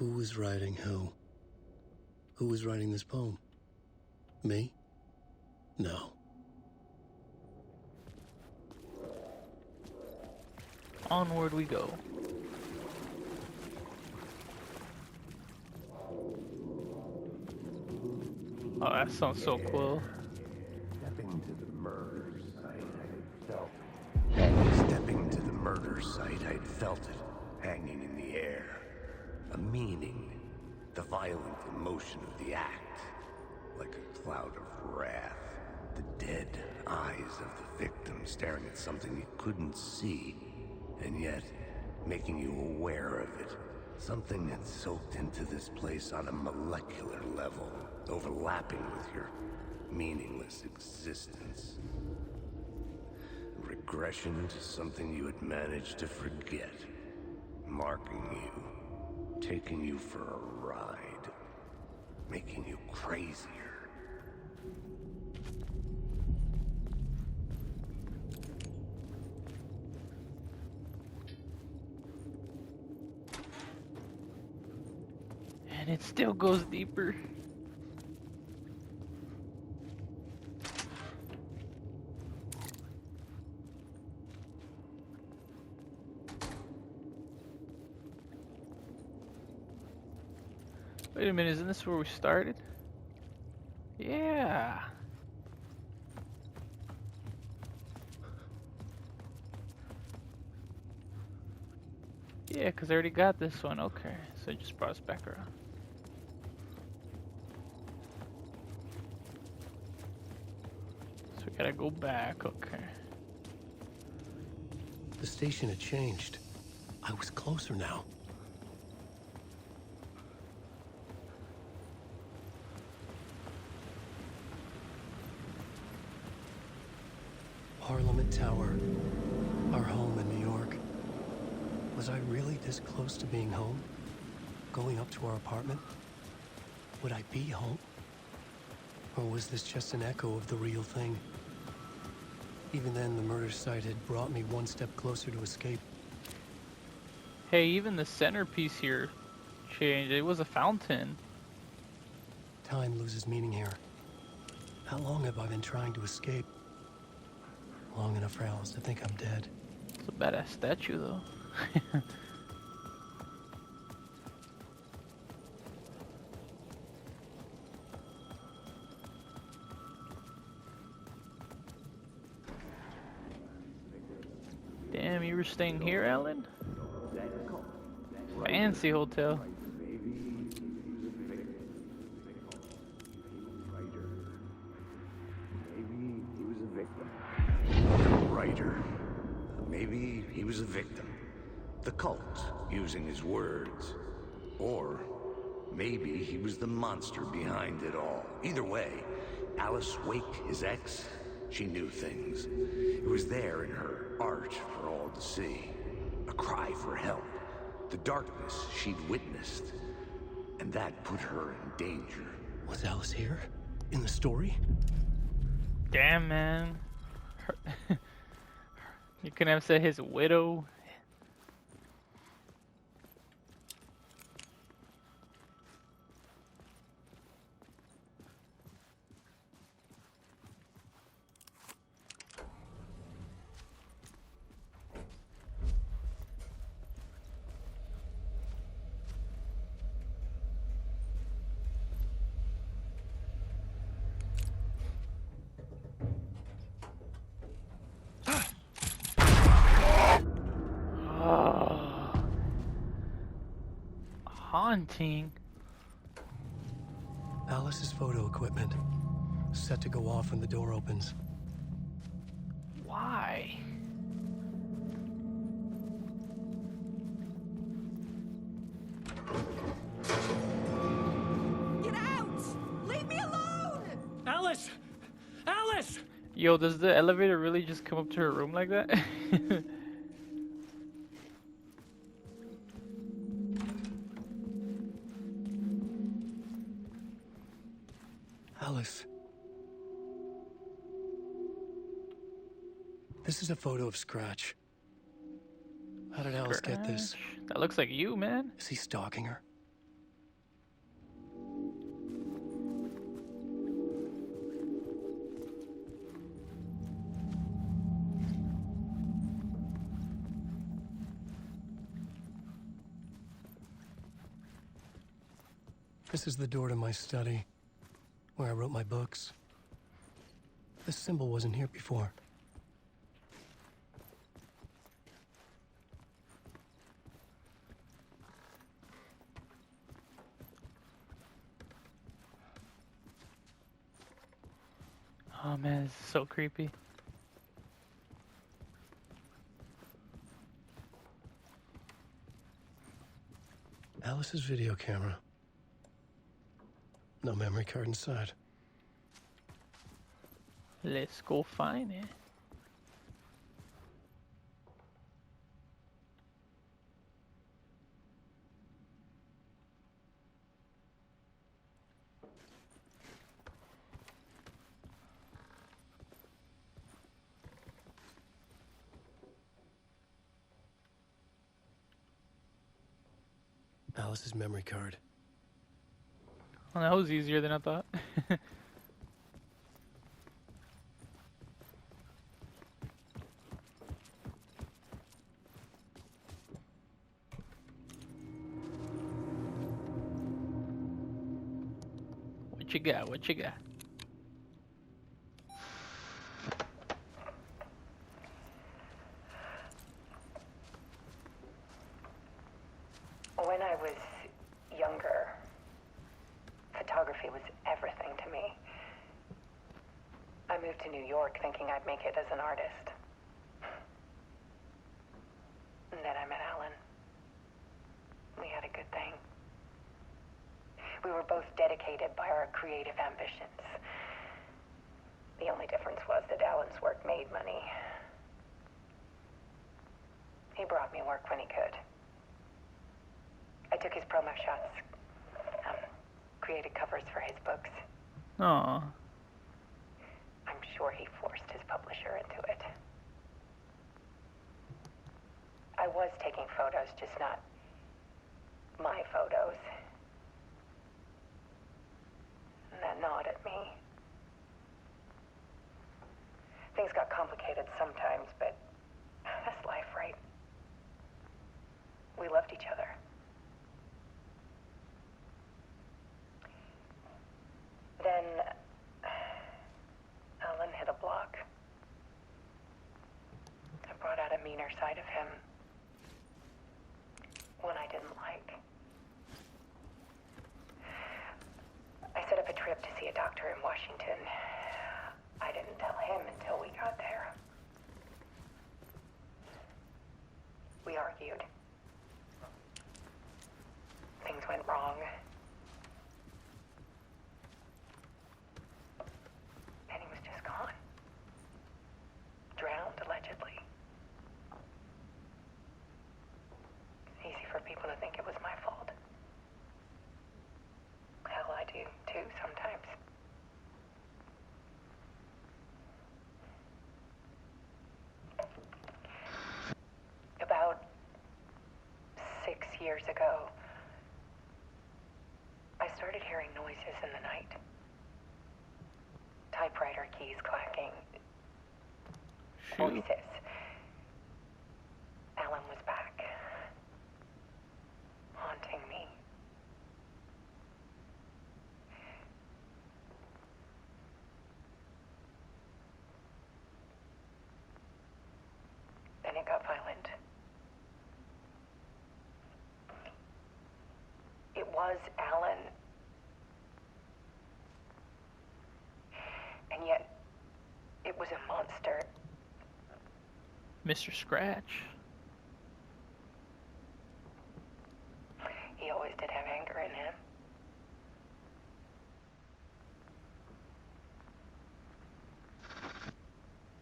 Who was writing who? Who was writing this poem? Me? No. Onward we go. Oh, that sounds so cool. Stepping to the murder site, I felt. Stepping to the murder site, I'd felt it hanging in the air. A meaning, the violent emotion of the act, like a cloud of wrath. The dead eyes of the victim staring at something you couldn't see, and yet making you aware of it. Something that soaked into this place on a molecular level, overlapping with your meaningless existence. Regression to something you had managed to forget, marking you, taking you for a ride, making you crazier. And it still goes deeper. Wait a minute, isn't this where we started? Yeah. Yeah, because I already got this one. Okay, so it just brought us back around. So we gotta go back, okay. The station had changed. I was closer now. Parliament Tower. Our home in New York. Was I really this close to being home? Going up to our apartment? Would I be home? Or was this just an echo of the real thing? Even then, the murder site had brought me one step closer to escape. Hey, even the centerpiece here changed. It was a fountain. Time loses meaning here. How long have I been trying to escape? Long enough for Alice to think I'm dead. It's a badass statue, though. Damn, you were staying here, Alan? Fancy hotel. Maybe he was a victim. Writer. Maybe he was a victim. The cult, using his words. Or maybe he was the monster behind it all. Either way, Alice Wake, his ex, she knew things. It was there in her art for all to see. A cry for help. The darkness she'd witnessed. And that put her in danger. Was Alice here? In the story? Damn, man. You could have said his widow. Haunting. Alice's photo equipment. Set to go off when the door opens. Why? Get out! Leave me alone! Alice! Alice! Yo, does the elevator really just come up to her room like that? Alice. This is a photo of Scratch. How did Alice get this? That looks like you, man. Is he stalking her? This is the door to my study, where I wrote my books. This symbol wasn't here before. Oh man, this is so creepy. Alice's video camera. No memory card inside. Let's go find it. Alice's memory card. Well, that was easier than I thought. What you got? What you got? When I was younger, photography was everything to me. I moved to New York thinking I'd make it as an artist. And then I met Alan. We had a good thing. We were both dedicated by our creative ambitions. The only difference was that Alan's work made money. He brought me work when he could. I took his promo shots, created covers for his books. Aw. I'm sure he forced his publisher into it. I was taking photos, just not my photos. And that gnawed at me. Things got complicated sometimes, but that's life, right? We loved each other. Then Alan hit a block. I brought out a meaner side of him. One I didn't like. I set up a trip to see a doctor in Washington. I didn't tell him until we got there. We argued. Things went wrong. And he was just gone. Drowned, allegedly. It's easy for people to think it was my fault. Hell, I do too sometimes. About 6 years ago, I started hearing noises in the night. Typewriter keys clacking. Shoot. Voices. Alan was back. Haunting me. Then it got violent. It was Alan. And yet, it was a monster. Mr. Scratch. He always did have anger in him.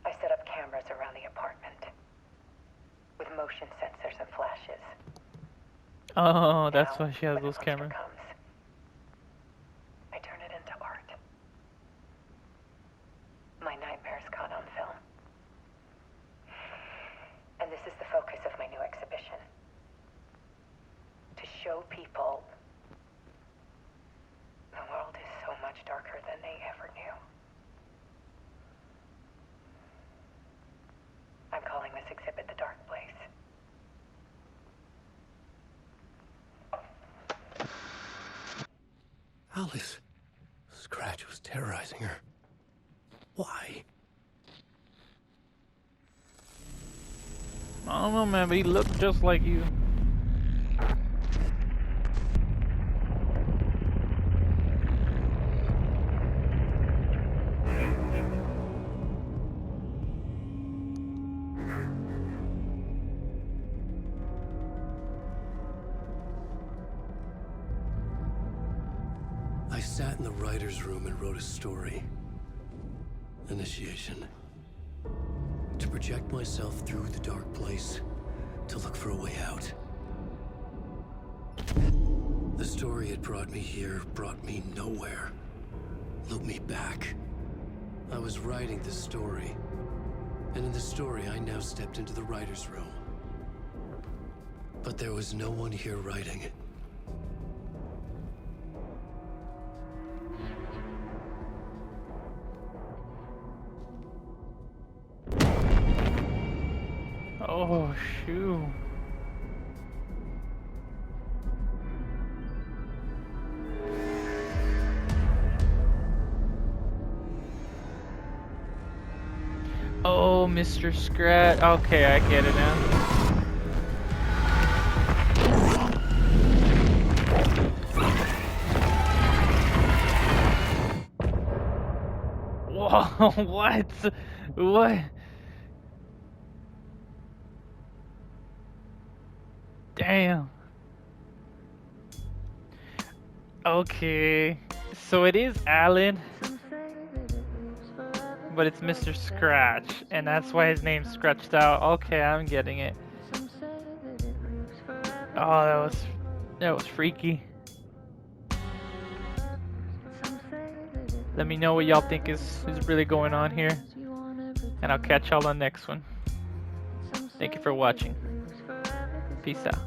I set up cameras around the apartment with motion sensors and flashes. Oh, that's Now, why she has when the those monster cameras. comes, I turn it into art. My nightmares caught on film. And this is the focus of my new exhibition. To show people the world is so much darker than they ever knew. I'm calling this exhibit The Dark Place. Alice. Scratch was terrorizing her. Why? I don't know, man, but he looked just like you. I sat in the writer's room and wrote a story. Initiation. To project myself through the dark place, to look for a way out. The story had brought me here, brought me nowhere. Looped me back. I was writing the story. And in the story, I now stepped into the writer's room. But there was no one here writing. Oh, shoot. Oh, Mr. Scratch. Okay, I get it now. Whoa, what? What? Damn. Okay. So it is Alan, but it's Mr. Scratch, and that's why his name's scratched out. Okay, I'm getting it. Oh, that was freaky. Let me know what y'all think is really going on here, and I'll catch y'all on the next one. Thank you for watching. Peace out.